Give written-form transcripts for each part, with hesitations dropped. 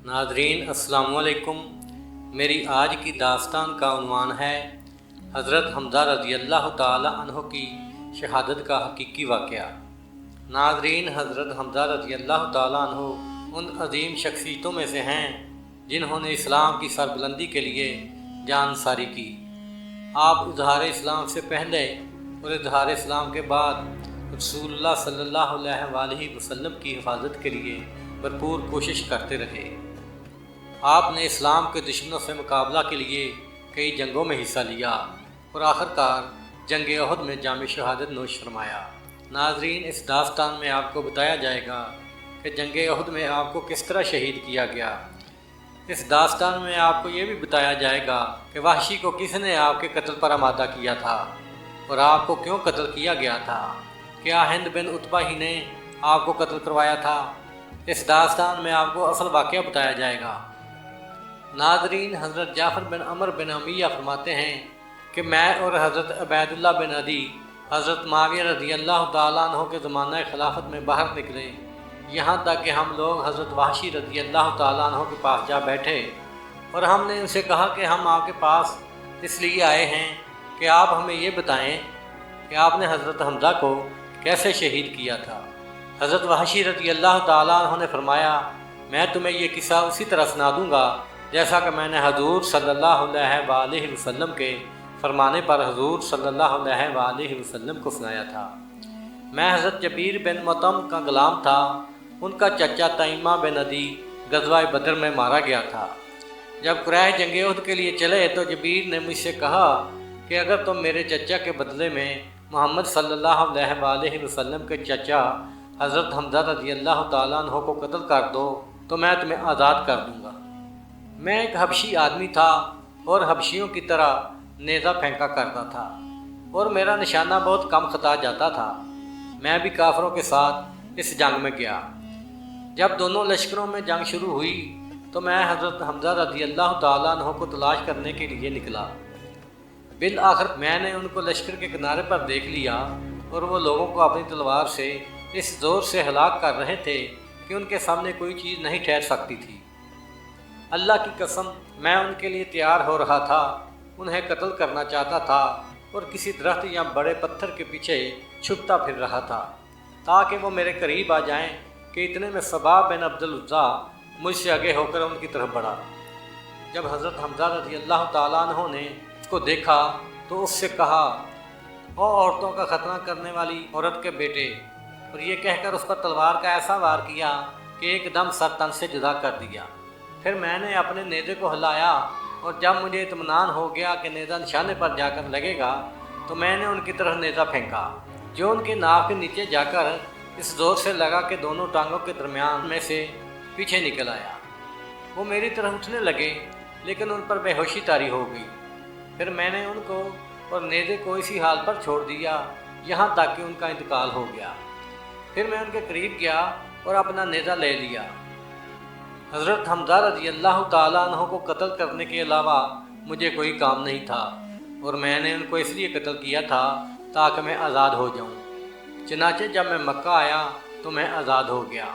नाज़रीन अस्सलाम वालेकुम। मेरी आज की दास्तान का उन्वान है हज़रत हमज़ा रज़ी अल्लाह ताला अन्हो की शहादत का हकीकी वाक़या। नाज़रीन, हज़रत हमज़ा रज़ी अल्लाह ताला अन्हो उन अजीम शख्सियतों में से हैं जिन्होंने इस्लाम की सरबुलंदी के लिए जान सारी की। आप इजहार इस्लाम से पहले और इजहार इस्लाम के बाद रसूलुल्लाह सल्लल्लाहु अलैहि वसल्लम की हिफाजत के लिए भरपूर कोशिश करते रहे। आपने इस्लाम के दुश्मनों से मुकाबला के लिए कई जंगों में हिस्सा लिया और आखिरकार जंग ओहद में जाम शहादत नोश फरमाया। नाज़रीन, इस दास्तान में आपको बताया जाएगा कि जंग ओहद में आपको किस तरह शहीद किया गया। इस दास्तान में आपको ये भी बताया जाएगा कि वहशी को किसने आपके कत्ल पर आमादा किया था और आपको क्यों कत्ल किया गया था। क्या हिंद बिन उतबा ही ने आपको कत्ल करवाया था। इस दास्तान में आपको असल वाक़या बताया जाएगा। नाज़रीन, हज़रत जाफ़र बिन अमर बिन अमिया फरमाते हैं कि मैं और हज़रत अबैदुल्लाह बिन अदी हज़रत माविया रज़ी अल्लाह ताला अन्हो के ज़माना खिलाफत में बाहर निकले, यहाँ तक कि हम लोग हज़रत वहशी रज़ी अल्लाह ताला अन्हो के पास जा बैठे और हमने उनसे कहा कि हम आपके पास इसलिए आए हैं कि आप हमें ये बताएं कि आपने हज़रत हमज़ा को कैसे शहीद किया था। हज़रत वहशी रज़ी अल्लाह ताला अन्हो ने फरमाया, मैं तुम्हें ये किस्सा उसी तरह सुना दूँगा जैसा कि मैंने हजूर सल्लल्लाहु अलैहि वसल्लम के फरमाने पर हजूर सल्लल्लाहु अलैहि वसल्लम को सुनाया था। मैं हज़रत जबीर बिन मुतम का ग़ुलाम था। उनका चचा तईमा बिन अदी गज़वा बदर में मारा गया था। जब कुरैश जंग ओहद के लिए चले तो जबीर ने मुझसे कहा कि अगर तुम मेरे चचा के बदले में मोहम्मद सल्लल्लाहु अलैहि वसल्लम के चचा हज़रत हमज़ा रज़ी अल्लाह ताला अन्हो को कत्ल कर दो तो मैं तुम्हें आज़ाद कर दूँगा। मैं एक हबशी आदमी था और हबशियों की तरह नेज़ा फेंका करता था और मेरा निशाना बहुत कम खता जाता था। मैं भी काफरों के साथ इस जंग में गया। जब दोनों लश्करों में जंग शुरू हुई तो मैं हज़रत हमज़ा रज़ी अल्लाह ताला अन्हो को तलाश करने के लिए निकला। बिल आखिर मैंने उनको लश्कर के किनारे पर देख लिया और वो लोगों को अपनी तलवार से इस ज़ोर से हलाक कर रहे थे कि उनके सामने कोई चीज़ नहीं ठहर सकती थी। अल्लाह की कसम, मैं उनके लिए तैयार हो रहा था, उन्हें कत्ल करना चाहता था और किसी दरख्त या बड़े पत्थर के पीछे छुपता फिर रहा था ताकि वो मेरे करीब आ जाएं कि इतने में सबा बिन अब्दुल उज़्ज़ा मुझसे आगे होकर उनकी तरफ बढ़ा। जब हज़रत हमज़ा रज़ी अल्लाह ताला अन्हो ने उसको देखा तो उससे कहा, ओ औरतों का खतना करने वाली औरत के बेटे, और ये कहकर उस पर तलवार का ऐसा वार किया कि एकदम सर तन से जुदा कर दिया। फिर मैंने अपने नेज़े को हिलाया और जब मुझे इत्मीनान हो गया कि नेज़ा निशाने पर जाकर लगेगा तो मैंने उनकी तरफ नेज़ा फेंका जो उनके नाक के नीचे जाकर इस ज़ोर से लगा कि दोनों टांगों के दरमियान में से पीछे निकल आया। वो मेरी तरफ उठने लगे लेकिन उन पर बेहोशी तारी हो गई। फिर मैंने उनको और नेज़े को इसी हाल पर छोड़ दिया यहाँ तक कि उनका इंतकाल हो गया। फिर मैं उनके करीब गया और अपना नेज़ा ले लिया। हज़रत हमज़ा रज़ी अल्लाह ताला अन्हो को कत्ल करने के अलावा मुझे कोई काम नहीं था और मैंने उनको इसलिए कत्ल किया था ताकि मैं आज़ाद हो जाऊं। चनाचे जब मैं मक्का आया तो मैं आज़ाद हो गया।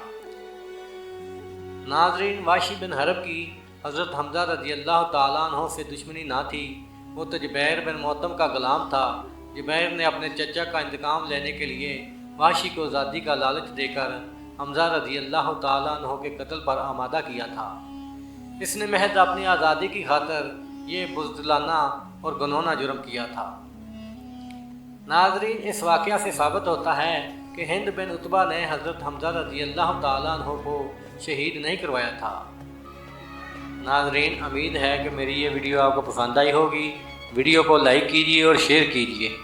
नाज़रीन, वाशी बिन हरब की हज़रत हमज़ा रज़ी अल्लाह ताला अन्हो से दुश्मनी ना थी। वो तो जुबैर बिन मोतम का ग़ुलाम था। जुबैर ने अपने चचा का इंतकाम लेने के लिए वाशी को आज़ादी का लालच देकर हमज़ा रज़ी अल्लाह ताला अन्हो के कत्ल पर आमादा किया था। इसने महज अपनी आज़ादी की खातर ये बुज़दिलाना और गनौना जुर्म किया था। नाज़रीन, इस वाक़या से साबित होता है कि हिंद बिन उतबा ने हज़रत हमज़ा रज़ी अल्लाह ताला अन्हो को शहीद नहीं करवाया था। नाज़रीन, उम्मीद है कि मेरी ये वीडियो आपको पसंद आई होगी। वीडियो को लाइक कीजिए और शेयर कीजिए।